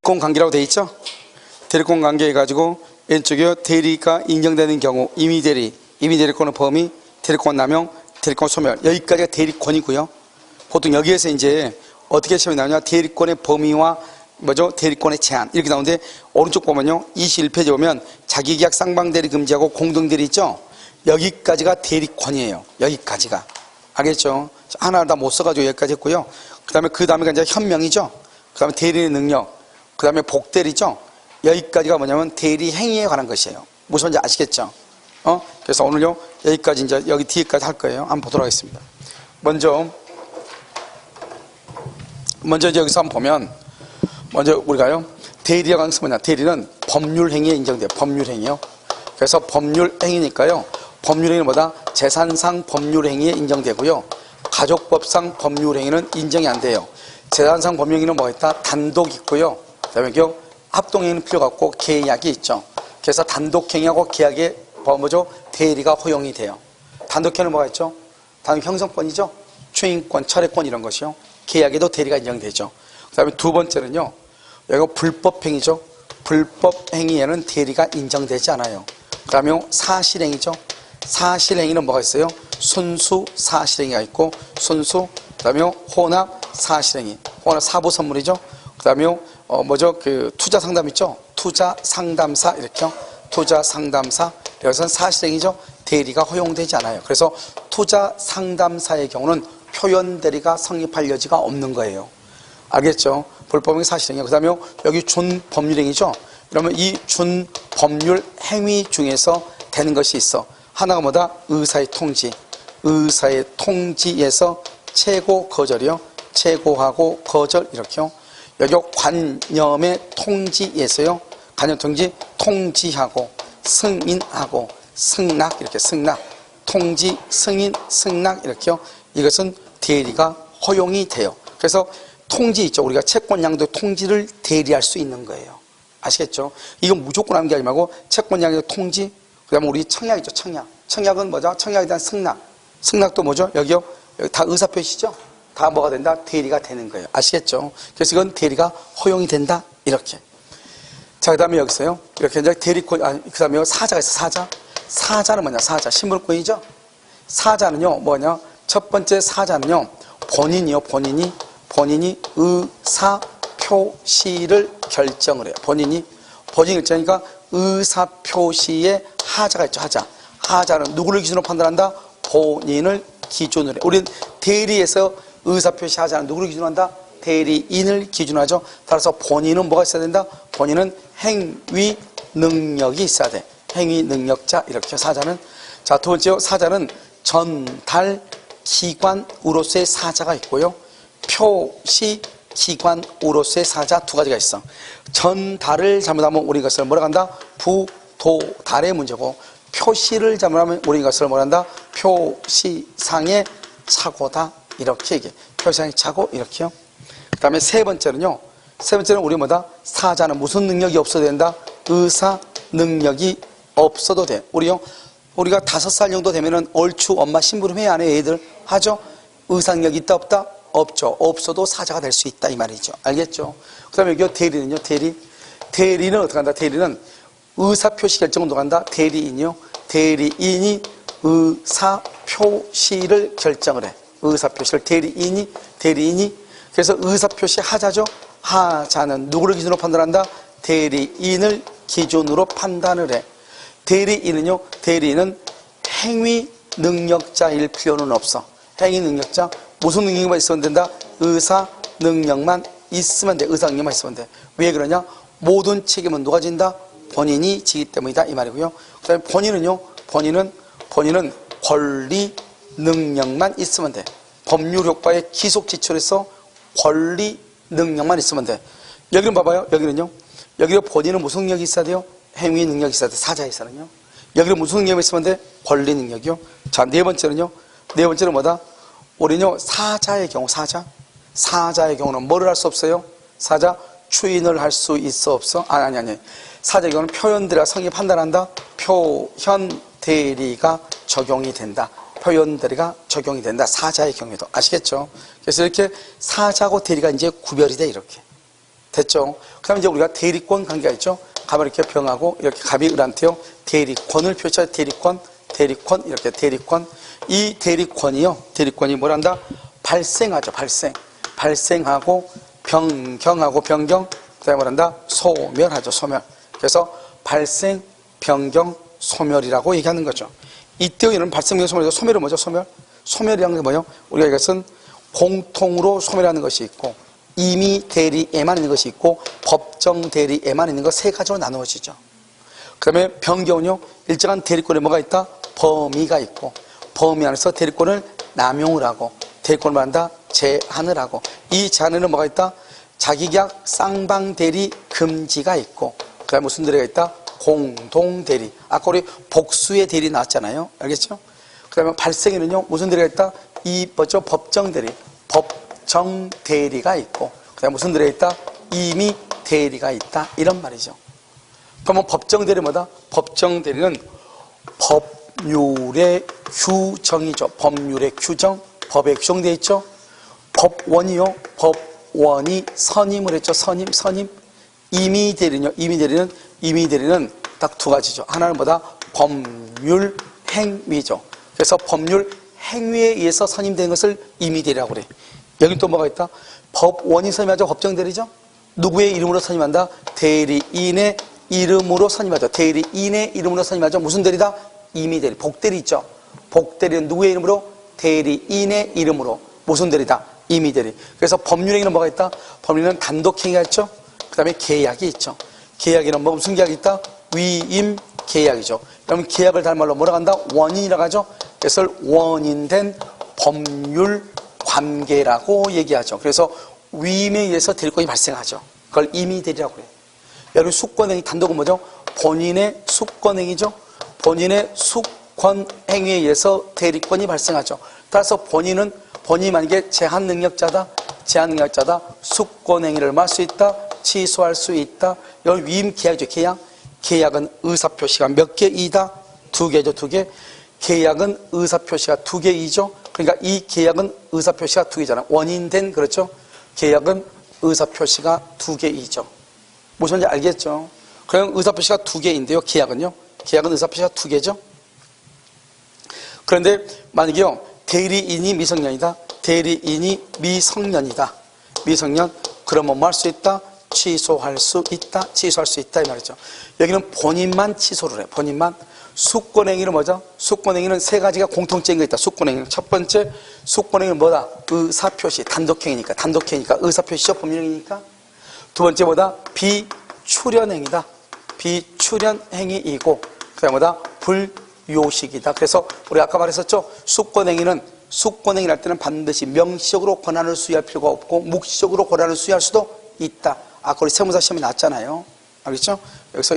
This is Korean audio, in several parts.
대리권 관계라고 돼 있죠. 대리권 관계 해가지고 왼쪽에 대리가 인정되는 경우 임의대리권의 범위, 대리권 남용, 대리권 소멸, 여기까지가 대리권이고요. 보통 여기에서 이제 어떻게 시험이 나오냐, 대리권의 범위와 대리권의 제한 이렇게 나오는데, 오른쪽 보면요 21페이지 보면 자기계약 쌍방대리 금지하고 공동대리 있죠. 여기까지가 대리권이에요. 여기까지가. 알겠죠? 하나 다 못 써가지고 여기까지 했고요. 그 다음에 이제 현명이죠. 그 다음에 대리의 능력, 그 다음에 복대리죠. 여기까지가 뭐냐면 대리 행위에 관한 것이에요. 무슨 말인지 아시겠죠? 그래서 오늘요 여기까지 이제 여기 뒤에까지 할 거예요. 한번 보도록 하겠습니다. 먼저 이제 여기서 한번 보면, 먼저 우리가요 대리라고 하는 것은 뭐냐, 대리는 법률 행위에 인정돼요. 법률 행위요. 그래서 법률 행위니까요, 법률 행위는 뭐다? 재산상 법률 행위에 인정되고요, 가족법상 법률 행위는 인정이 안 돼요. 재산상 법률 행위는 뭐가 있다? 단독 있고요, 그 다음에 합동 행위는 필요가 없고 계약이 있죠. 그래서 단독 행위하고 계약에 대리가 허용이 돼요. 단독 행위는 뭐가 있죠? 단독 형성권이죠. 추인권, 철회권 이런 것이요. 계약에도 대리가 인정되죠. 그 다음에 두 번째는요, 여기가 불법행위죠. 불법행위에는 대리가 인정되지 않아요. 그 다음에 사실행위죠. 사실행위는 뭐가 있어요? 순수 사실행위가 있고, 순수, 그 다음에 혼합 사실행위. 혼합 사부 선물이죠. 그 다음에 투자 상담 있죠. 투자 상담사 이렇게요. 투자 상담사. 여기서는 사실행위죠. 대리가 허용되지 않아요. 그래서 투자 상담사의 경우는 표현 대리가 성립할 여지가 없는 거예요. 알겠죠? 불법행위 사실행위. 그 다음에 여기 준법률행위죠. 그러면 이 준법률 행위 중에서 되는 것이 있어. 하나가 뭐다? 의사의 통지. 의사의 통지에서 최고 거절이요. 최고하고 거절 이렇게요. 여기 관념의 통지에서요. 관념 통지, 통지하고 승인하고 승낙 이렇게 승낙. 통지, 승인, 승낙 이렇게요. 이것은 대리가 허용이 돼요. 그래서 통지 있죠. 우리가 채권양도 통지를 대리할 수 있는 거예요. 아시겠죠? 이건 무조건 하는 게 아니고 말고 채권양의 통지, 그 다음에 우리 청약 있죠. 청약은 뭐죠? 청약에 대한 승낙. 승낙도 뭐죠? 여기요. 여기 다 의사표시죠? 다 뭐가 된다? 대리가 되는 거예요. 아시겠죠? 그래서 이건 대리가 허용이 된다. 이렇게. 자, 그 다음에 여기서요. 이렇게 이제 대리권, 그 다음에 사자가 있어. 사자. 사자는 뭐냐? 사자. 신분권이죠? 사자는요, 뭐냐? 첫 번째 사자는요, 본인이 의사 표시를 결정을 해요. 본인이 결정하니까 의사 표시에 하자가 있죠. 하자는 누구를 기준으로 판단한다? 본인을 기준으로 해. 우리는 대리에서 의사 표시 하자는 누구를 기준으로 한다? 대리인을 기준으로 하죠. 따라서 본인은 뭐가 있어야 된다? 본인은 행위 능력이 있어야 돼. 행위 능력자 이렇게 사자는. 자, 두 번째 사자는 전달 기관으로서의 사자가 있고요, 표시 기관으로서의 사자 두 가지가 있어. 전달을 잘못하면 우리 이것을 뭐라 한다? 부도달의 문제고, 표시를 잘못하면 우리 이것을 뭐라 한다? 표시상의 착오다 이렇게 얘기해. 표시상의 착오 이렇게요. 그 다음에 세 번째는 우리 뭐다? 사자는 무슨 능력이 없어도 된다? 의사 능력이 없어도 돼. 우리가 5살 정도 되면은 얼추 엄마 심부름 해야 안 해요? 애들 하죠? 의사 능력이 있다 없다? 없죠. 없어도 사자가 될 수 있다 이 말이죠. 알겠죠? 그 다음에 여기 대리는요. 대리는 어떻게 한다? 대리는 의사 표시 결정은 누가 한다? 대리인이요. 대리인이 의사 표시를 결정을 해. 의사 표시를 대리인이 그래서 의사 표시 하자죠. 하자는 누구를 기준으로 판단한다? 대리인을 기준으로 판단을 해. 대리인은 행위 능력자일 필요는 없어. 행위 능력자, 무슨 능력만 있으면 된다? 의사 능력만 있으면 돼. 의사 능력만 있으면 돼. 왜 그러냐? 모든 책임은 누가 진다? 본인이 지기 때문이다 이 말이고요. 그 다음에 본인은 권리 능력만 있으면 돼. 법률 효과의 기속 지출에서 권리 능력만 있으면 돼. 여기는 봐봐요. 여기는 본인은 무슨 능력이 있어야 돼요? 행위 능력이 있어야 돼. 사자에서는요. 여기는 무슨 능력이 있으면 돼? 권리 능력이요. 자, 네 번째는 뭐다? 우리는요, 사자의 사자의 경우는 뭐를 할 수 없어요? 사자 추인을 할 수 있어 없어? 아니. 사자의 경우는 표현 대리가 성립 판단한다. 표현 대리가 적용이 된다. 사자의 경우에도. 아시겠죠? 그래서 이렇게 사자하고 대리가 이제 구별이 돼, 이렇게. 됐죠? 그 다음에 이제 우리가 대리권 관계가 있죠? 갑을 이렇게 병하고, 이렇게 갑이 을한테요. 대리권을 표시해요. 대리권, 이렇게 대리권. 이 대리권이 뭘 한다? 발생하죠, 발생하고, 변경하고, 변경. 그 다음에 뭘 한다? 소멸하죠, 소멸. 그래서 발생, 변경, 소멸이라고 얘기하는 거죠. 이때의 이런 발생, 변경, 소멸에서 소멸은 뭐죠, 소멸? 소멸이라는 게 뭐예요? 우리가 이것은 공통으로 소멸하는 것이 있고, 임의 대리에만 있는 것이 있고, 법정 대리에만 있는 것 세 가지로 나누어지죠. 그 다음에 변경은요, 일정한 대리권에 뭐가 있다? 범위가 있고, 범위 안에서 대리권을 남용을 하고, 대리권을 말한다? 제한을 하고, 이 제한에는 뭐가 있다? 자기계약 쌍방대리 금지가 있고, 그 다음에 무슨 대리가 있다? 공동대리. 아까 우리 복수의 대리 나왔잖아요. 알겠죠? 그 다음에 발생에는요, 무슨 대리가 있다? 뭐죠? 법정대리. 법정대리가 있고, 그 다음에 무슨 대리가 있다? 임의대리가 있다. 이런 말이죠. 그러면 법정대리 뭐다? 법정대리는 법률의 규정이죠. 법률의 규정, 법에 규정되어 있죠. 법원이요. 법원이 선임을 했죠. 선임. 임의대리는 딱 두 가지죠. 하나는 뭐다? 법률행위죠. 그래서 법률행위에 의해서 선임된 것을 임의대리라고 그래. 여기 또 뭐가 있다? 법원이 선임하죠. 법정대리죠. 누구의 이름으로 선임한다? 대리인의 이름으로 선임하죠. 대리인의 이름으로 선임하죠. 무슨 대리다? 임의대리. 복대리 있죠. 복대리는 누구의 이름으로? 대리인의 이름으로. 무슨 대리다? 임의대리. 그래서 법률행위는 뭐가 있다? 법률은 단독행위가 있죠. 그 다음에 계약이 있죠. 계약에는 뭐 무슨 계약이 있다? 위임 계약이죠. 그러면 계약을 다른 말로 뭐라고 한다? 원인이라고 하죠. 그래서 원인된 법률 관계라고 얘기하죠. 그래서 위임에 의해서 대리권이 발생하죠. 그걸 임의대리라고 해요. 여러분 수권행위 단독은 뭐죠? 본인의 수권행위죠. 본인의 수권행위에 의해서 대리권이 발생하죠. 따라서 본인이 만약에 제한능력자다, 수권행위를 할 수 있다, 취소할 수 있다. 이걸 위임계약이죠. 계약은 의사표시가 몇 개이다? 2개죠, 2개. 계약은 의사표시가 2개이죠. 그러니까 이 계약은 의사표시가 2개잖아. 원인된, 그렇죠? 계약은 의사표시가 2개이죠. 무슨지 알겠죠? 그럼 의사표시가 2개인데요. 계약은 의사표시가 2개죠. 그런데 만약에요, 대리인이 미성년이다. 미성년. 그러면 뭐 할 수 있다? 취소할 수 있다 이 말이죠. 여기는 본인만 취소를 해. 본인만. 수권행위는 뭐죠? 수권행위는 세 가지가 공통적인 게 있다. 수권행위. 첫 번째 수권행위는 뭐다? 의사표시. 단독행위니까 의사표시죠. 법률행위니까. 두 번째 뭐다? 비출현행위다. 비출현행위이고, 그 다음에 뭐다? 불요식이다. 그래서 우리 아까 말했었죠. 수권행위를 할 때는 반드시 명시적으로 권한을 수여할 필요가 없고, 묵시적으로 권한을 수여할 수도 있다. 아까 우리 세무사 시험에 나왔잖아요. 알겠죠? 여기서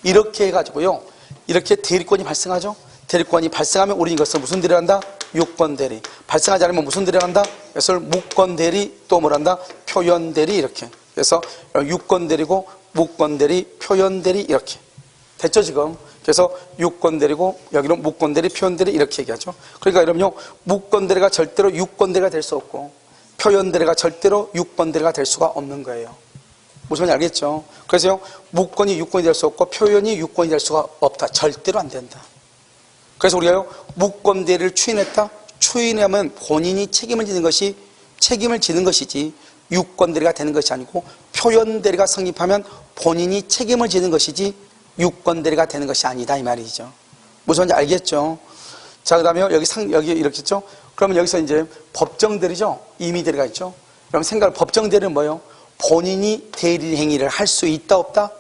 이렇게 해가지고요, 이렇게 대리권이 발생하죠. 대리권이 발생하면 우리는 이것을 무슨 대리를 한다? 유권대리. 발생하지 않으면 무슨 대리를 한다? 이것을 무권대리, 또 뭘 한다? 표현대리. 이렇게. 그래서 유권대리고 무권대리, 표현대리. 이렇게 됐죠 지금? 그래서 유권대리고 여기는 무권대리, 표현대리 이렇게 얘기하죠. 그러니까 여러분요, 무권대리가 절대로 유권대리가 될 수 없고, 표현대리가 절대로 유권대리가 될 수가 없는 거예요. 무슨 말인지 알겠죠? 그래서 무권이 유권이 될 수 없고, 표현이 유권이 될 수가 없다. 절대로 안 된다. 그래서 우리가요, 무권대리를 추인했다. 추인하면 본인이 책임을 지는 것이지 유권대리가 되는 것이 아니고, 표현대리가 성립하면 본인이 책임을 지는 것이지 유권대리가 되는 것이 아니다 이 말이죠. 무슨 말인지 알겠죠? 자, 그 다음에 여기 이렇게 있죠? 그러면 여기서 이제 법정대리죠? 임의대리가 있죠? 그럼 법정대리는 뭐예요? 본인이 대리 행위를 할 수 있다 없다?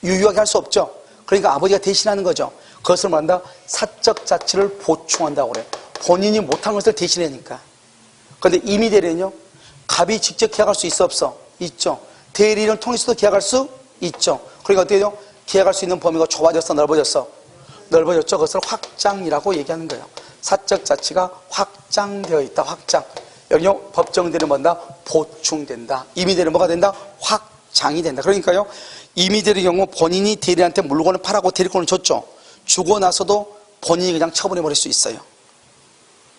유효하게 할 수 없죠. 그러니까 아버지가 대신하는 거죠. 그것을 말한다? 사적 자치를 보충한다고 그래요. 본인이 못한 것을 대신하니까. 그런데 임의대리는요, 갑이 직접 계약할 수 있어 없어? 있죠. 대리인을 통해서도 계약할 수 있죠. 그러니까 어떻게 돼요? 계약할 수 있는 범위가 좁아졌어, 넓어졌어? 넓어졌죠. 그것을 확장이라고 얘기하는 거예요. 사적 자치가 확장되어 있다. 확장. 여기요, 법정대리는 뭐다? 보충된다. 임의대리는 뭐가 된다? 확장이 된다. 그러니까요, 임의대리 경우 본인이 대리한테 물건을 팔아고 대리권을 줬죠. 주고 나서도 본인이 그냥 처분해버릴 수 있어요.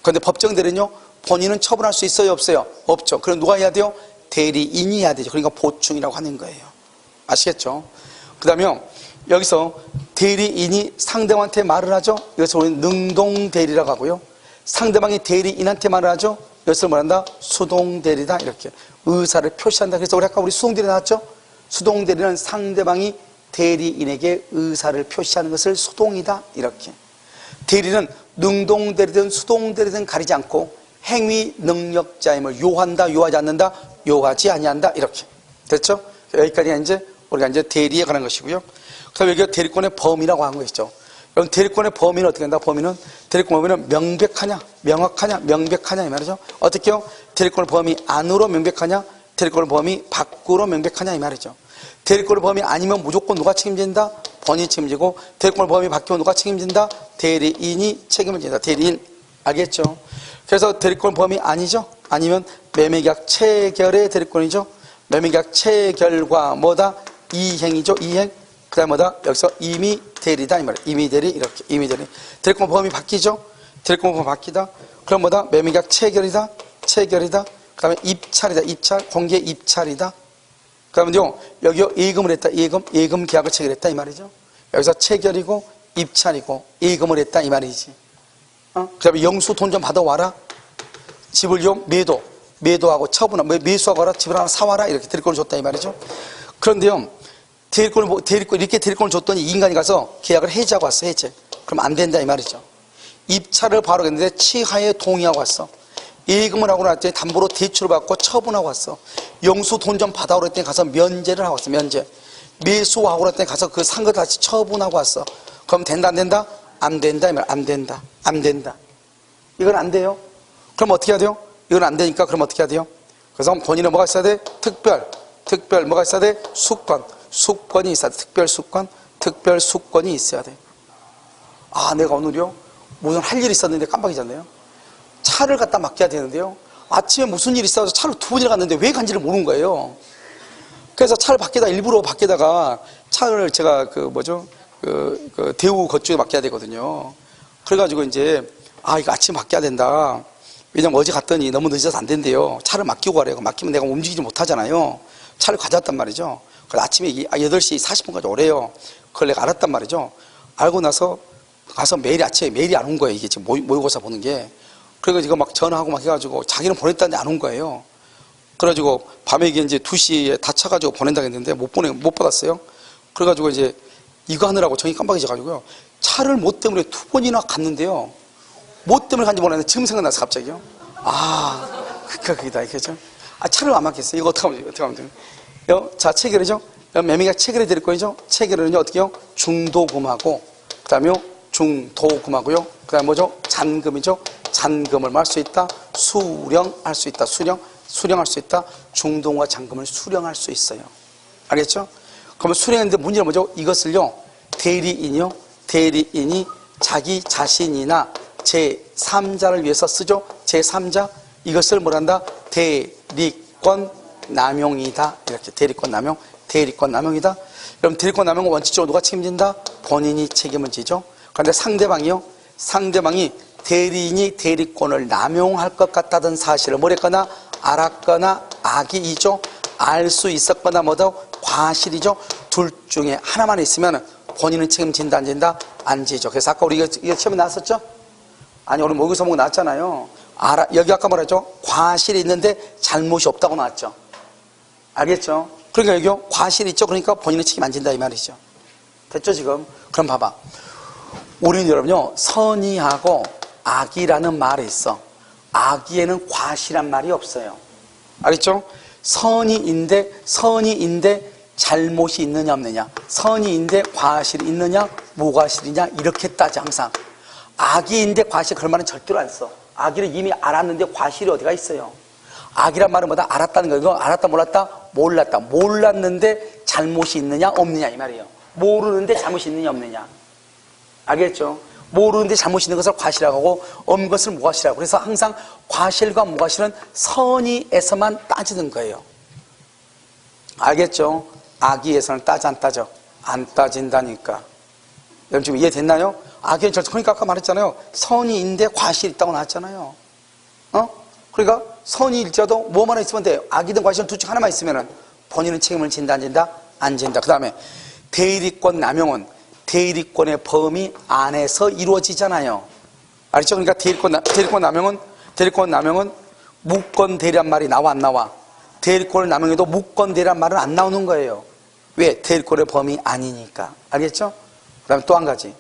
그런데 법정대리는요, 본인은 처분할 수 있어요 없어요? 없죠. 그럼 누가 해야 돼요? 대리인이어야 되죠. 그러니까 보충이라고 하는 거예요. 아시겠죠? 그 다음에 여기서 대리인이 상대방한테 말을 하죠. 이것을 우리는 능동대리라고 하고요. 상대방이 대리인한테 말을 하죠. 이것을 뭐란다? 수동대리다. 이렇게 의사를 표시한다. 그래서 우리 아까 수동대리 나왔죠. 수동대리는 상대방이 대리인에게 의사를 표시하는 것을 수동이다. 이렇게. 대리는 능동대리든 수동대리든 가리지 않고 행위 능력자임을 요한다, 요하지 않는다, 요하지 아니한다. 이렇게. 됐죠? 여기까지가 이제 우리가 이제 대리에 관한 것이고요. 그다음에 여기가 대리권의 범위라고 하는 것이죠. 여기 대리권의 범위는 어떻게 한다? 범위는 대리권 범위는 명백하냐, 명확하냐, 명백하냐 이 말이죠. 어떻게요? 대리권의 범위 안으로 명백하냐, 대리권의 범위 밖으로 명백하냐 이 말이죠. 대리권의 범위 아니면 무조건 누가 책임진다? 본인이 책임지고, 대리권의 범위 바뀌면 누가 책임진다? 대리인이 책임을 진다. 대리인. 알겠죠? 그래서 대리권 범위 아니죠? 아니면 매매계약 체결의 대리권이죠? 매매계약 체결과 뭐다? 이행이죠? 이행. 그 다음에 뭐다? 여기서 이미 대리다 이 말이에요. 이미 대리 이렇게. 이미 대리. 대리권 범위 바뀌죠? 대리권 범위 바뀌다. 그럼 뭐다? 매매계약 체결이다. 체결이다. 그 다음에 입찰이다. 입찰. 공개 입찰이다. 그 다음에요. 여기요. 예금을 했다. 예금. 예금 계약을 체결했다 이 말이죠. 여기서 체결이고 입찰이고 예금을 했다 이 말이지. 그 다음에 영수 돈 좀 받아와라. 집을요. 매도하고 처분하고 매수하고 와라. 집을 하나 사와라. 이렇게 대리권을 줬다 이 말이죠. 그런데요. 대리권 이렇게 대리권을 줬더니 이 인간이 가서 계약을 해지하고 왔어. 해지. 그럼 안 된다 이 말이죠. 입찰을 바로 했는데 취하에 동의하고 왔어. 예금을 하고 났더니 담보로 대출을 받고 처분하고 왔어. 영수 돈 좀 받아오라 했더니 가서 면제를 하고 왔어. 면제. 매수하고 났더니 가서 그 산 거 다시 처분하고 왔어. 그럼 된다 안 된다? 안 된다 이 말. 안 된다. 안 된다. 이건 안 돼요. 그럼 어떻게 해야 돼요? 이건 안 되니까 그럼 어떻게 해야 돼요? 그래서 본인은 뭐가 있어야 돼? 특별 뭐가 있어야 돼? 수권이 있어야 돼. 특별 수권이 있어야 돼. 아, 내가 오늘요 무슨 할 일이 있었는데 깜빡이잖아요. 차를 갖다 맡겨야 되는데요. 아침에 무슨 일이 있어서 차를 2번이나 갔는데 왜 간지를 모르는 거예요. 그래서 차를 일부러 밖에다가 차를 제가 대우 거쪽에 맡겨야 되거든요. 그래가지고 이제 이거 아침에 맡겨야 된다. 왜냐면 어제 갔더니 너무 늦어서 안 된대요. 차를 맡기고 가래요. 맡기면 내가 움직이지 못하잖아요. 차를 가져왔단 말이죠. 그래서 아침에 8시 40분까지 오래요. 그걸 내가 알았단 말이죠. 알고 나서 가서 매일 아침에 메일이 안 온 거예요. 이게 지금 모의고사 보는 게. 그래가지고 막 전화하고 막 해가지고 자기는 보냈다는데 안 온 거예요. 그래가지고 밤에 이게 이제 2시에 다 차가지고 보낸다고 했는데 못 받았어요. 그래가지고 이제 이거 하느라고 정이 깜빡이져가지고요. 차를 뭐 때문에 2번이나 갔는데요. 뭐 때문에 간지 모르겠는데 지금 생각나서 갑자기요. 그게다, 이거죠. 차를 안 맡겼어요. 이거 어떻게 하면 돼요? 자, 체결이죠? 매매계약 체결이 될 거죠? 체결은요, 어떻게 해요? 중도금하고, 그 다음에 중도금하고요. 그 다음에 뭐죠? 잔금이죠? 잔금을 할 수 있다. 수령할 수 있다. 수령할 수 있다. 중도금과 잔금을 수령할 수 있어요. 알겠죠? 그러면 수령했는데 문제는 뭐죠? 이것을요, 대리인이 자기 자신이나 제3자를 위해서 쓰죠. 제3자. 이것을 뭐란다? 대리권 남용이다. 이렇게 대리권 남용이다. 그럼 대리권 남용은 원칙적으로 누가 책임진다? 본인이 책임을 지죠. 그런데 상대방이 대리인이 대리권을 남용할 것 같다던 사실을 뭐랬거나 알았거나 악의이죠. 알 수 있었거나 뭐다? 과실이죠. 둘 중에 하나만 있으면 본인은 책임진다 안 진다? 안 지죠. 그래서 아까 우리 이거 시험에 나왔었죠? 아니, 오늘 모의고사 보고 나왔잖아요. 여기 아까 뭐랬죠? 과실이 있는데 잘못이 없다고 나왔죠. 알겠죠? 그러니까 여기요, 과실이 있죠? 그러니까 본인은 책임 안 진다 이 말이죠. 됐죠 지금? 그럼 봐봐. 우리는 여러분요, 선의하고 악의라는 말이 있어. 악의에는 과실한 말이 없어요. 알겠죠? 선의인데 잘못이 있느냐 없느냐, 선의인데 과실이 있느냐 무과실이냐 이렇게 따져. 항상 악의인데 과실, 그런 말은 절대로 안 써. 악의를 이미 알았는데 과실이 어디가 있어요. 악이란 말은 뭐다? 알았다는 거예요. 알았다 몰랐다? 몰랐는데 잘못이 있느냐 없느냐 이 말이에요. 모르는데 잘못이 있느냐 없느냐. 알겠죠? 모르는데 잘못이 있는 것을 과실이라고 하고 없는 것을 무과실이라고. 그래서 항상 과실과 무과실은 선의에서만 따지는 거예요. 알겠죠? 악의에서는 따져 안 따져? 안 따진다니까. 여러분 지금 이해됐나요? 악의는 그러니까 아까 말했잖아요. 선의인데 과실이 있다고 나왔잖아요. 그러니까 선의일자도 뭐만 있으면 돼요. 악이든 과실은 둘 중 하나만 있으면은 본인은 책임을 진다, 안 진다? 안 진다. 그 다음에 대리권 남용은 대리권의 범위 안에서 이루어지잖아요. 알죠? 그러니까 대리권 남용은 무권 대리란 말이 나와, 안 나와? 대리권을 남용해도 무권 대리란 말은 안 나오는 거예요. 왜? 대리권의 범위 아니니까. 알겠죠? 그 다음에 또 한 가지.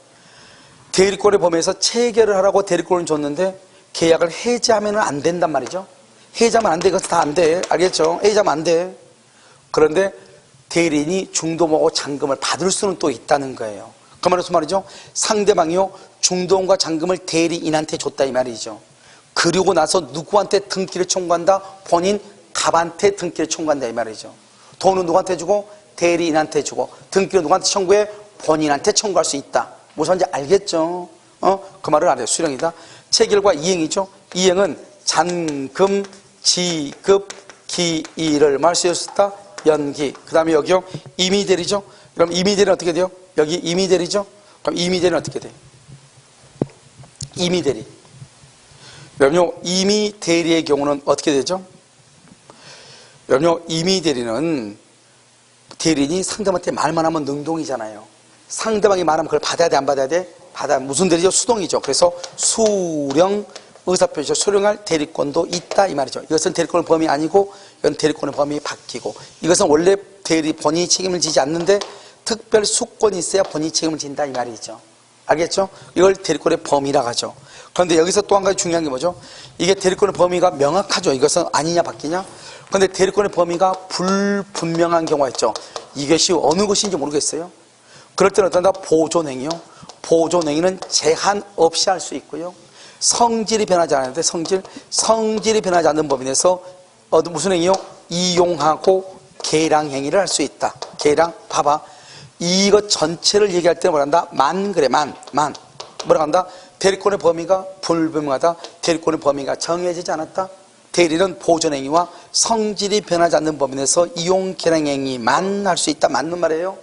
대리권의 범위에서 체결을 하라고 대리권을 줬는데 계약을 해지하면 안 된단 말이죠. 해지하면 안 돼. 이것은 다 안 돼. 알겠죠? 해지하면 안 돼. 그런데 대리인이 중도금하고 잔금을 받을 수는 또 있다는 거예요. 그 말은 무슨 말이죠? 상대방이요 중도금과 잔금을 대리인한테 줬다 이 말이죠. 그리고 나서 누구한테 등기를 청구한다? 본인 갑한테 등기를 청구한다 이 말이죠. 돈은 누구한테 주고? 대리인한테 주고. 등기를 누구한테 청구해? 본인한테 청구할 수 있다. 무슨 말인지 알겠죠? 그 말을 알아요. 수령이다. 체결과 이행이죠. 이행은 잔금, 지급, 기일을 말할 수 있었다. 연기. 그 다음에 여기요 임의대리죠. 그럼 임의대리는 어떻게 돼요? 여기 임의대리죠. 그럼 임의대리는 어떻게 돼요? 임의대리. 그럼요 임의대리의 경우는 어떻게 되죠? 그럼요 임의대리는 대리인이 상대방한테 말만 하면 능동이잖아요. 상대방이 말하면 그걸 받아야 돼, 안 받아야 돼? 받아야. 무슨 대리죠? 수동이죠. 그래서 수령 의사표시로 수령할 대리권도 있다 이 말이죠. 이것은 대리권의 범위 아니고 이건 대리권의 범위 바뀌고, 이것은 원래 대리 본인이 책임을 지지 않는데 특별 수권이 있어야 본인이 책임을 진다 이 말이죠. 알겠죠? 이걸 대리권의 범위라고 하죠. 그런데 여기서 또 한 가지 중요한 게 뭐죠? 이게 대리권의 범위가 명확하죠. 이것은 아니냐 바뀌냐? 그런데 대리권의 범위가 불분명한 경우가 있죠. 이것이 어느 것인지 모르겠어요. 그럴 때는 어떤가? 보존행위요. 보존행위는 제한 없이 할 수 있고요. 성질이 변하지 않는데 성질이 변하지 않는 범위 내에서 무슨 행위요? 이용하고 계량행위를 할 수 있다. 계량, 봐봐. 이것 전체를 얘기할 때는 뭐라 한다? 만 그래, 만. 뭐라 한다? 대리권의 범위가 불분명하다. 대리권의 범위가 정해지지 않았다. 대리는 보존행위와 성질이 변하지 않는 범위 내에서 이용 계량행위만 할 수 있다. 맞는 말이에요.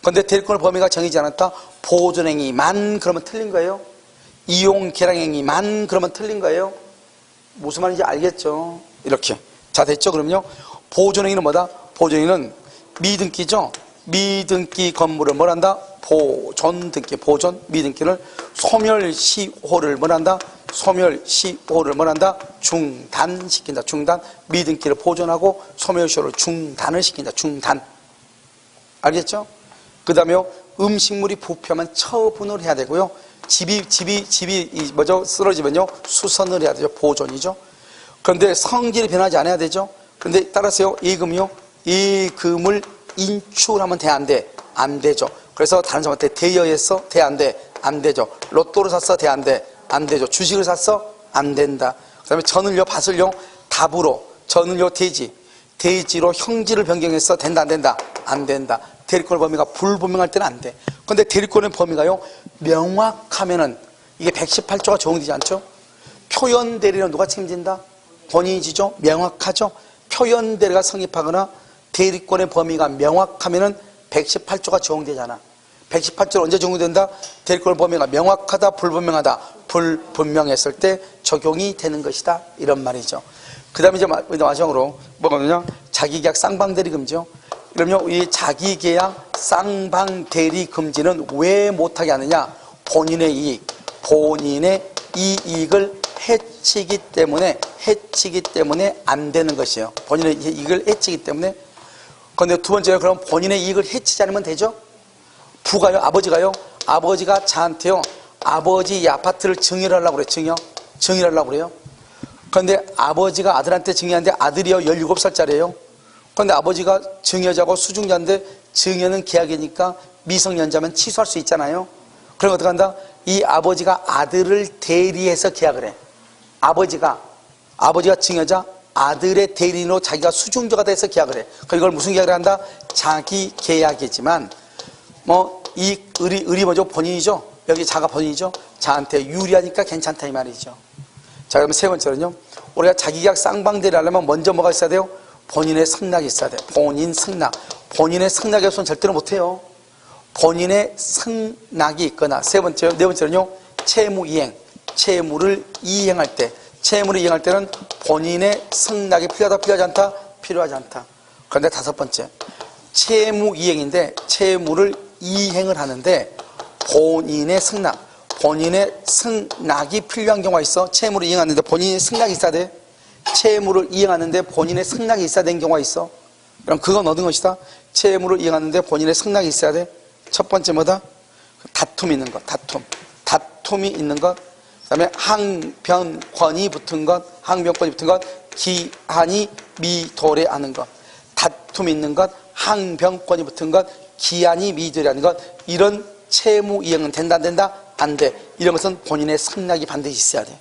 그런데 대리권의 범위가 정해지지 않았다. 보존행위만 그러면 틀린 거예요. 이용 계량행위만 그러면 틀린 거예요. 무슨 말인지 알겠죠? 이렇게. 자, 됐죠? 그럼요. 보존행위는 뭐다? 보존행위는 미등기죠. 미등기 건물을 뭘 한다? 보존등기, 보존, 미등기를 소멸시효를 뭘 한다? 소멸시효를 뭘 한다? 중단시킨다. 중단. 미등기를 보존하고 소멸시효를 중단을 시킨다. 중단. 알겠죠? 그 다음에 음식물이 부패하면 처분을 해야 되고요. 집이 뭐죠? 쓰러지면요 수선을 해야 되죠. 보존이죠. 그런데 성질이 변하지 않아야 되죠. 그런데 따라서요 예금이요 예금을 인출하면 돼, 안 돼? 안 되죠. 그래서 다른 사람한테 대여했어? 돼, 안 돼? 안 되죠. 로또를 샀어? 돼, 안 돼? 안 되죠. 주식을 샀어? 안 된다. 그 다음에 전을요 밭을요 답으로, 전을요 대지로 형질을 변경했어? 된다, 안 된다? 안 된다. 대리권의 범위가 불분명할 때는 안 돼. 그런데 대리권의 범위가요 명확하면은 이게 118조가 적용되지 않죠? 표현 대리는 누가 책임진다? 본인이 지죠? 명확하죠? 표현 대리가 성립하거나 대리권의 범위가 명확하면은 118조가 적용되잖아. 118조는 언제 적용된다? 대리권의 범위가 명확하다, 불분명하다. 불분명했을 때 적용이 되는 것이다. 이런 말이죠. 그 다음에 이제 마지막으로 뭐가 있느냐? 자기계약 쌍방대리 금지요. 그럼요, 이 자기계약 쌍방대리 금지는 왜 못하게 하느냐? 본인의 이익을 해치기 때문에 안 되는 것이에요. 본인의 이익을 해치기 때문에. 그런데 두 번째로 그럼 본인의 이익을 해치지 않으면 되죠? 부가요, 아버지가 저한테요, 아버지 이 아파트를 증여하려고 그래요. 증여하려고 그래요. 그런데 아버지가 아들한테 증여하는데 아들이요 17살짜리예요. 그런데 아버지가 증여자고 수중자인데 증여는 계약이니까 미성년자면 취소할 수 있잖아요. 그럼 어떻게 한다? 이 아버지가 아들을 대리해서 계약을 해. 아버지가 증여자, 아들의 대리인으로 자기가 수중자가 돼서 계약을 해. 그럼 이걸 무슨 계약을 한다? 자기 계약이지만 이 을이 뭐죠? 본인이죠. 여기 자가 본인이죠. 자한테 유리하니까 괜찮다 이 말이죠. 자, 그럼 세 번째는요. 우리가 자기 계약 쌍방대리 하려면 먼저 뭐가 있어야 돼요? 본인의 승낙이 있어야 돼. 본인의 승낙이 없으면 절대로 못해요. 본인의 승낙이 있거나. 네 번째는요. 채무를 이행할 때 채무를 이행할 때는 본인의 승낙이 필요하다, 필요하지 않다? 필요하지 않다. 그런데 다섯 번째, 채무 이행인데 채무를 이행을 하는데 본인의 승낙이 필요한 경우가 있어. 채무를 이행하는데 본인의 승낙이 있어야 돼. 채무를 이행하는데 본인의 승낙이 있어야 되는 경우가 있어. 그럼 그건 얻은 것이다. 채무를 이행하는데 본인의 승낙이 있어야 돼. 첫 번째 뭐다? 다툼이 있는 것, 다툼이 있는 것. 그 다음에 항변권이 붙은 것, 기한이 미도래하는 것. 다툼이 있는 것, 항변권이 붙은 것, 기한이 미도래하는 것. 이런 채무 이행은 된다, 안 된다? 안 돼. 이런 것은 본인의 승낙이 반드시 있어야 돼.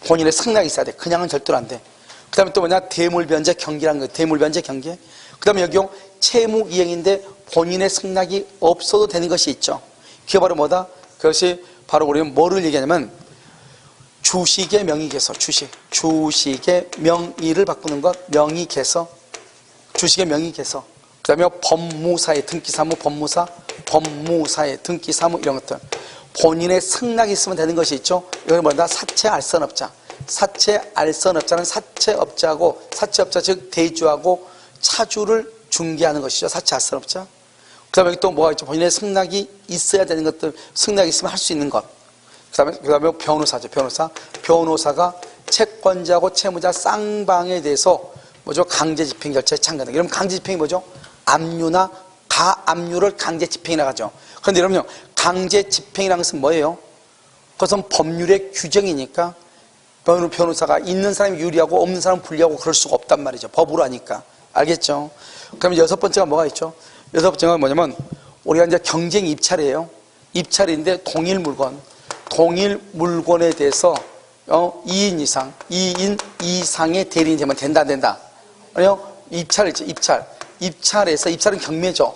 본인의 승낙이 있어야 돼. 그냥은 절대로 안 돼. 그 다음에 또 뭐냐? 대물변제 경기라는 거예요. 대물변제 경기. 그 다음에 여기 채무 이행인데 본인의 승낙이 없어도 되는 것이 있죠. 그게 바로 뭐다? 그것이 바로 우리는 뭐를 얘기하냐면 주식의 명의개서, 주식의 명의를 바꾸는 것, 명의개서, 주식의 명의개서. 그 다음에 법무사의 등기사무, 법무사의 등기사무 이런 것들. 본인의 승낙이 있으면 되는 것이 있죠. 이걸 뭐다? 사채알선업자. 사채알선업자는 사채업자하고, 사채업자 즉 대주하고 차주를 중개하는 것이죠. 사채알선업자. 그 다음에 또 뭐가 있죠? 본인의 승낙이 있어야 되는 것들, 승낙이 있으면 할 수 있는 것. 그 다음에 변호사죠. 변호사가 채권자하고 채무자 쌍방에 대해서 뭐죠? 강제 집행 절차에 참가한다. 이러면 강제 집행이 뭐죠? 압류나 가압류를 강제 집행이라고 하죠. 그런데 여러분요, 강제 집행이라는 것은 뭐예요? 그것은 법률의 규정이니까 변호사가 있는 사람이 유리하고 없는 사람은 불리하고 그럴 수가 없단 말이죠. 법으로 하니까. 알겠죠? 그러면 여섯 번째가 뭐가 있죠? 여섯 번째가 뭐냐면 우리가 이제 경쟁 입찰이에요. 입찰인데 동일 물건에 대해서 2인 이상의 대리인이 되면 된다, 안 된다? 아니요? 입찰이죠, 입찰은 경매죠.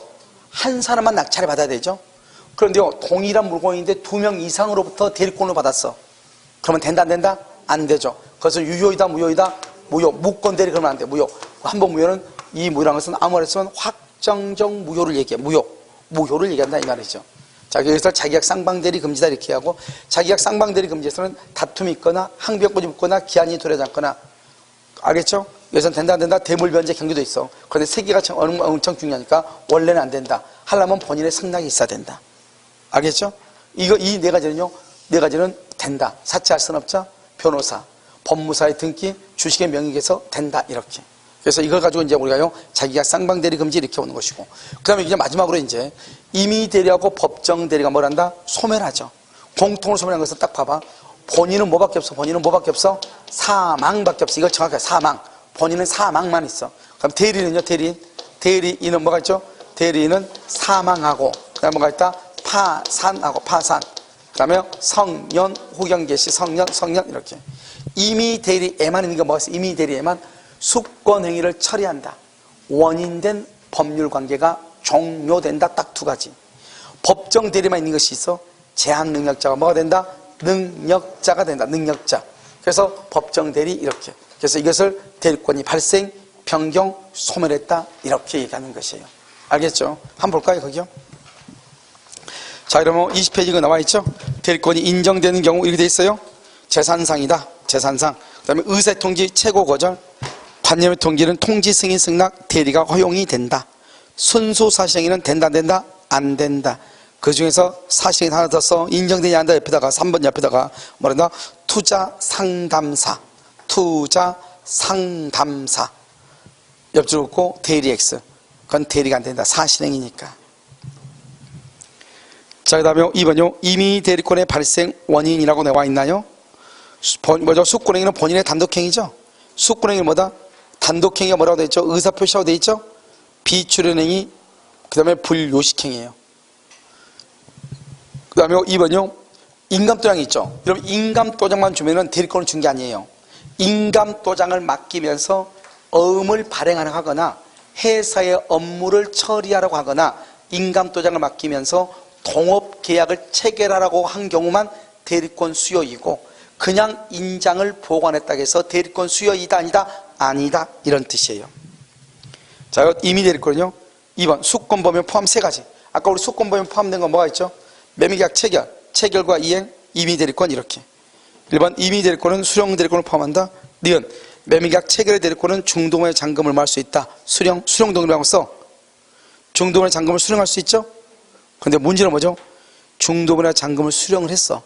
한 사람만 낙찰을 받아야 되죠. 그런데요, 동일한 물건인데 2명 이상으로부터 대리권을 받았어. 그러면 된다, 안 된다? 안 되죠. 그것은 유효이다, 무효이다? 무효. 무권 대리 그러면 안 돼. 무효. 한번 무효는, 이 무효라는 것은 아무 말을 쓰면 확정적 무효를 얘기해. 무효를 얘기한다 이 말이죠. 자, 여기서 자기약 쌍방대리 금지다 이렇게 하고, 자기약 쌍방대리 금지에서는 다툼이 있거나 항변권이 붙거나 기한이 도래하지 않거나. 알겠죠? 여기서는 된다, 안 된다? 대물변제 경기도 있어. 그런데 세 개가 엄청 중요하니까 원래는 안 된다. 하려면 본인의 승낙이 있어야 된다. 알겠죠? 이 네 가지는요, 네 가지는 된다. 사채알선업자, 변호사, 법무사의 등기, 주식의 명의에서 된다. 이렇게. 그래서 이걸 가지고 이제 우리가요, 자기가 쌍방대리 금지 이렇게 오는 것이고. 그 다음에 이제 마지막으로 이제 임의대리하고 법정대리가 뭘 한다? 소멸하죠. 공통으로 소멸한 것을 딱 봐봐. 본인은 뭐밖에 없어? 사망밖에 없어. 이걸 정확하게 사망. 본인은 사망만 있어. 그럼 대리인은요, 대리인은 뭐가 있죠? 대리인은 사망하고, 그 다음에 뭐가 있다? 파산. 그 다음에 성년, 후견개시, 성년, 이렇게. 임의대리에만 있는 게 뭐가 있어? 임의대리에만 수권행위를 처리한다. 원인된 법률관계가 종료된다. 딱 두 가지. 법정대리만 있는 것이 있어. 제한능력자가 뭐가 된다? 능력자가 된다. 능력자. 그래서 법정대리 이렇게. 그래서 이것을 대리권이 발생, 변경, 소멸했다. 이렇게 얘기하는 것이에요. 알겠죠? 한번 볼까요? 거기요. 자, 그러면 20페이지가 나와 있죠? 대리권이 인정되는 경우 이렇게 돼 있어요. 재산상이다. 재산상. 그 다음에 의사통지 최고 거절. 반려의 통지는 통지 승인 승낙 대리가 허용이 된다. 순수 사실행위는 된다, 안 된다? 안 된다. 그 중에서 사실행위 하나 더 써. 인정되냐 안 된다 옆에다가 3번 옆에다가 뭐란다? 투자 상담사 옆줄 긋고 대리 X. 그건 대리가 안 된다. 사실행위니까. 자, 그 다음에 2번요. 임의 대리권의 발생 원인이라고 나와 있나요? 뭐죠? 수권행위는 본인의 단독행위죠. 수권행위는 뭐다? 단독행위가 뭐라고 되어 있죠? 의사표시라고 되어 있죠? 비출연행위, 그 다음에 불요식행위예요. 그 다음에 2번요. 인감도장이 있죠. 여러분, 인감도장만 주면은 대리권을 준 게 아니에요. 인감도장을 맡기면서 어음을 발행하라고 하거나 회사의 업무를 처리하라고 하거나 인감도장을 맡기면서 동업계약을 체결하라고 한 경우만 대리권 수여이고, 그냥 인장을 보관했다고 해서 대리권 수여이다 아니다? 아니다. 이런 뜻이에요. 자, 임의대리권은요. 2번 수권범위 포함 세 가지. 아까 우리 수권범위 포함된 건 뭐가 있죠? 매매계약 체결과 이행, 임의대리권 이렇게. 1번 임의 대리권은 수령 대리권을 포함한다. 니은 매매계약 체결의 대리권은 중도금의 잔금을 말할 수 있다. 수령동이라고 써. 중도금의 잔금을 수령할 수 있죠. 근데 문제는 뭐죠? 중도금의 잔금을 수령을 했어.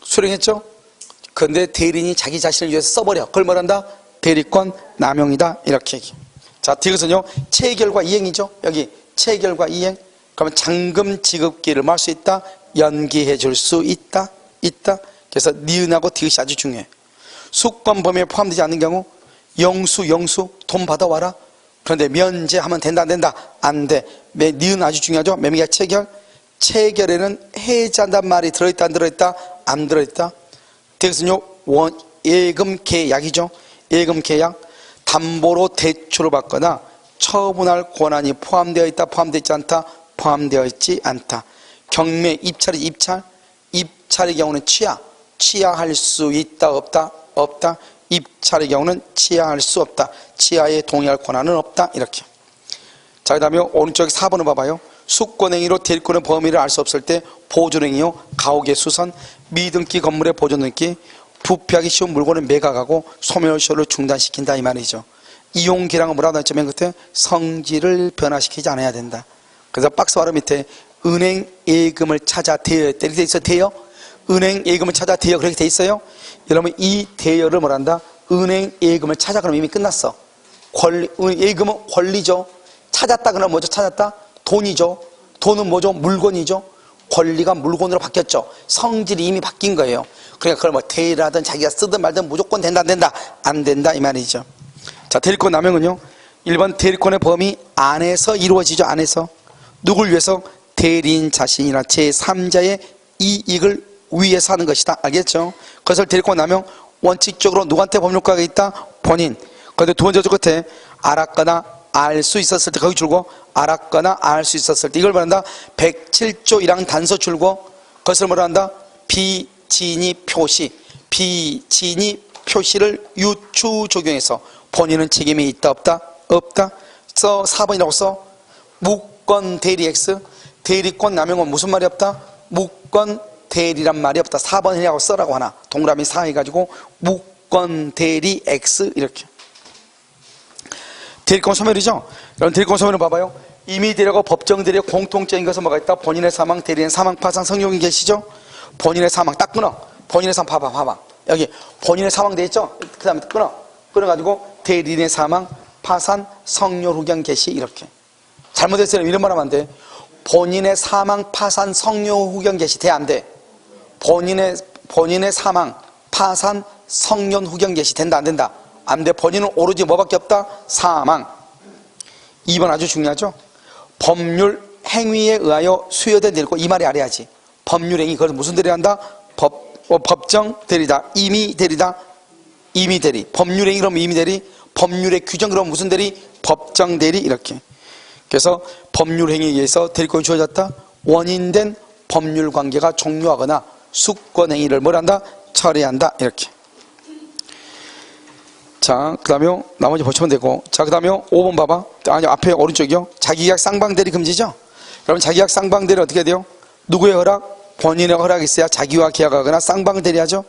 수령했죠. 근데 대리인이 자기 자신을 위해서 써버려. 그걸 뭐란다? 대리권 남용이다. 이렇게 얘기. 자, 디귿은요 체결과 이행이죠. 여기 체결과 이행. 그러면 잔금 지급기를 말할 수 있다. 연기해 줄 수 있다. 그래서 니은하고 디귿이 아주 중요해. 수권 범위에 포함되지 않는 경우 영수 돈 받아와라. 그런데 면제하면 된다 안 된다? 안 돼. 니은 아주 중요하죠. 매매계약 체결에는 해지한다는 말이 들어있다 안 들어있다? 안 들어있다. 디귿은요 예금 계약이죠. 예금 계약 담보로 대출을 받거나 처분할 권한이 포함되어 있다 포함되어 있지 않다? 포함되어 있지 않다. 경매 입찰의 경우는 취하할 수 있다 없다. 입찰의 경우는 취하할 수 없다. 취하에 동의할 권한은 없다. 이렇게. 자, 그 다음에 오른쪽에 4번을 봐봐요. 수권행위로 대리권의 범위를 알 수 없을 때 보존행위요 가옥의 수선, 미등기 건물의 보존등기, 부패하기 쉬운 물건을 매각하고 소멸시효를 중단시킨다 이 말이죠. 이용기량은 뭐라고 했죠? 맨 끝에 성질을 변화시키지 않아야 된다. 그래서 박스 바로 밑에 은행 예금을 찾아 대여 이렇게 돼 있어. 대여 은행 예금을 찾아 대여 그렇게 돼 있어요. 여러분 이 대여를 뭐란다? 은행 예금을 찾아 그러면 이미 끝났어. 예금은 권리죠. 찾았다 그러면 뭐죠? 찾았다? 돈이죠. 돈은 뭐죠? 물건이죠. 권리가 물건으로 바뀌었죠. 성질이 이미 바뀐 거예요. 그러니까 그걸 뭐 대여하든 자기가 쓰든 말든 무조건 된다 안 된다 이 말이죠. 자, 대리권 남용은요 1번 대리권의 범위 안에서 이루어지죠. 안에서. 누굴 위해서? 대리인 자신이나 제3자의 이익을 위해서 하는 것이다. 알겠죠? 그래서 대리권 남용 원칙적으로 누구한테 법률가가 있다? 본인. 그런데 두 번째 끝에 알았거나 알 수 있었을 때 거기 줄고 알았거나 알 수 있었을 때 이걸 말한다. 107조 1항 단서 줄고 그것을 뭐라 한다? 비진의 표시를 유추 적용해서 본인은 책임이 있다 없다. 써 4번이라고 써. 무권 대리 X 대리권 남용은 무슨 말이 없다? 무권 대리란 말이 없다. 4번이라고 써라고 하나. 동그라미 4 해가지고 무권 대리 X 이렇게. 대리권 소멸이죠. 여러분 대리권 소멸을 봐봐요. 임의 대리하고 법정 대리의 공통적인 것은 뭐가 있다? 본인의 사망, 대리인 사망, 파산, 성용이 계시죠? 본인의 사망 딱 끊어. 본인의 사망 봐봐. 여기 본인의 사망 돼 있죠? 그 다음에 끊어가지고 대리인의 사망, 파산, 성료, 후견, 개시 이렇게. 잘못했어요. 이런 말 하면 안 돼. 본인의 사망, 파산, 성료, 후견, 개시 돼 안 돼? 본인의 사망, 파산, 성년, 후견, 개시 된다 안 된다? 안 돼. 본인은 오로지 뭐밖에 없다? 사망. 2번 아주 중요하죠. 법률 행위에 의하여 수여된 대리권 이 말이 알아야지. 법률 행위 그것은 무슨 대리한다? 법정 대리다. 임의 대리다. 임의 대리. 법률 행위 그러면 임의 대리. 법률의 규정 그러면 무슨 대리? 법정 대리 이렇게. 그래서 법률 행위에 의해서 대리권이 주어졌다. 원인된 법률 관계가 종료하거나 수권 행위를 뭘 한다? 처리한다 이렇게. 자, 그 다음에 나머지 보시면 되고. 자, 그 다음에 5번 봐봐. 아니 앞에 오른쪽이요. 자기계약 쌍방대리 금지죠. 여러분 자기계약 쌍방대리 어떻게 돼요? 누구의 허락? 본인의 허락이 있어야 자기와 계약하거나 쌍방대리하죠.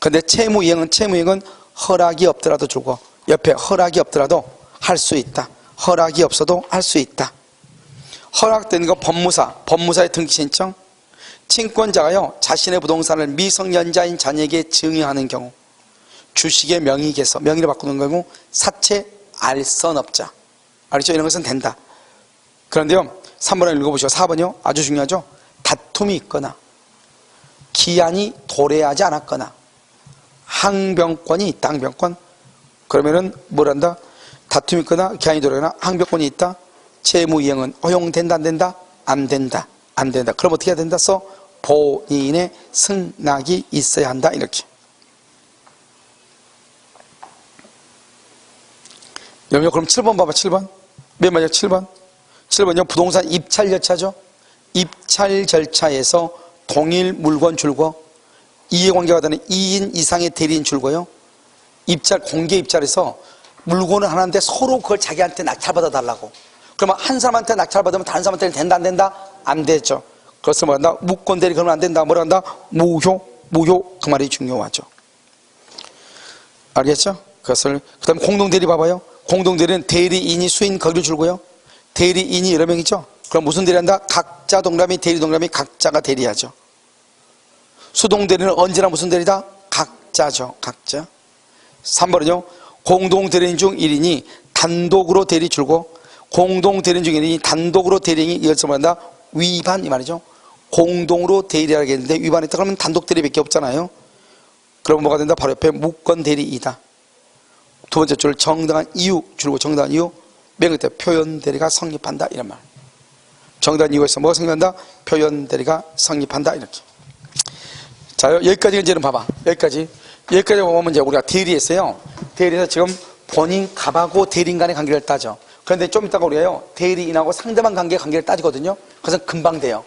근데 채무이행은 허락이 없더라도 주고 옆에 허락이 없더라도 할 수 있다. 허락이 없어도 할 수 있다. 허락된 거 법무사의 등기 신청. 친권자가요 자신의 부동산을 미성년자인 자녀에게 증여하는 경우, 주식의 명의개서, 명의를 바꾸는 경우 사채 알선업자. 알죠? 이런 것은 된다. 그런데요 3번을 읽어보시고 4번이요 아주 중요하죠. 다툼이 있거나 기한이 도래하지 않았거나 항변권이 있다. 항변권. 그러면은 뭘 한다? 다툼이 있거나 기한이 도래하거나 항변권이 있다. 채무이행은 허용된다 안 된다? 안 된다. 안 된다. 그럼 어떻게 해야 된다? 써 본인의 승낙이 있어야 한다. 이렇게. 여러분 그럼 7번 봐봐. 7번 맨 마지막 7번요 부동산 입찰 절차죠. 입찰 절차에서 동일 물건 줄고 이해관계가 되는 2인 이상의 대리인 줄고요. 입찰 공개 입찰에서 물건을 하나인데 서로 그걸 자기한테 낙찰받아 달라고. 그러면 한 사람한테 낙찰받으면 다른 사람한테는 된다 안 된다? 안 되죠. 그것을 뭐한다? 무권 대리 그러면 안 된다. 뭐라 한다? 무효 무효 그 말이 중요하죠. 알겠죠? 그것을 그 다음에 공동대리 봐봐요. 공동대리는 대리인이 수인 거기를 줄고요. 대리인이 여러 명이죠. 그럼 무슨 대리한다? 각자 동그라미 대리 동그라미 각자가 대리하죠. 수동대리는 언제나 무슨 대리다? 각자죠. 각자. 3번은요. 공동대리인 중 1인이 단독으로 대리 줄고 공동대리인 중 1인이 단독으로 대리인이 이것을 말한다? 위반 이 말이죠. 공동으로 대리하겠는데 위반했다 그러면 단독 대리밖에 없잖아요. 그러면 뭐가 된다? 바로 옆에 무권 대리이다. 두 번째 줄 정당한 이유 줄고 정당한 이유 맨 끝에 표현 대리가 성립한다 이런 말. 정당한 이유에서 뭐가 성립한다? 표현 대리가 성립한다 이렇게. 자 여기까지 이제는 봐봐. 여기까지 보면 이제 우리가 대리했어요. 대리에서 지금 본인 갑하고 대리인 간의 관계를 따져. 그런데 좀 이따가 우리가요 대리인하고 상대방 관계를 따지거든요. 그래서 금방 돼요.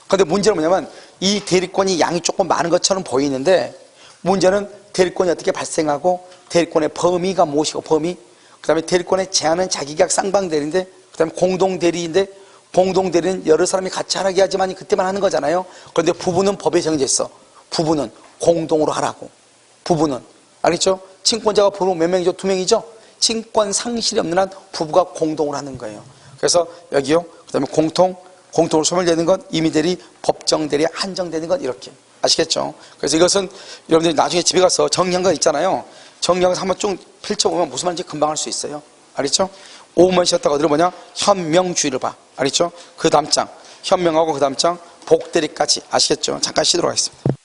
그런데 문제는 뭐냐면 이 대리권이 양이 조금 많은 것처럼 보이는데 문제는 대리권이 어떻게 발생하고 대리권의 범위가 무엇이고 범위 그 다음에 대리권의 제한은 자기계약 쌍방대리인데 그 다음에 공동대리인데 공동대리는 여러 사람이 같이 하라고 하지만 그때만 하는 거잖아요. 그런데 부부는 법에 정해져 있어. 부부는 공동으로 하라고. 부부는 알겠죠? 친권자가 부부 몇 명이죠? 2명이죠? 친권 상실이 없는 한 부부가 공동으로 하는 거예요. 그래서 여기요 그 다음에 공통으로 소멸되는 건 임의대리, 법정대리, 한정되는 건 이렇게 아시겠죠? 그래서 이것은 여러분들이 나중에 집에 가서 정리한 거 있잖아요. 정리한 거 한번 쭉 펼쳐보면 무슨 말인지 금방 알 수 있어요. 알겠죠? 5분만 쉬었다가 어디로 뭐냐? 현명주의를 봐. 알겠죠? 그 다음 장 현명하고 그 다음 장 복대리까지 아시겠죠? 잠깐 쉬도록 하겠습니다.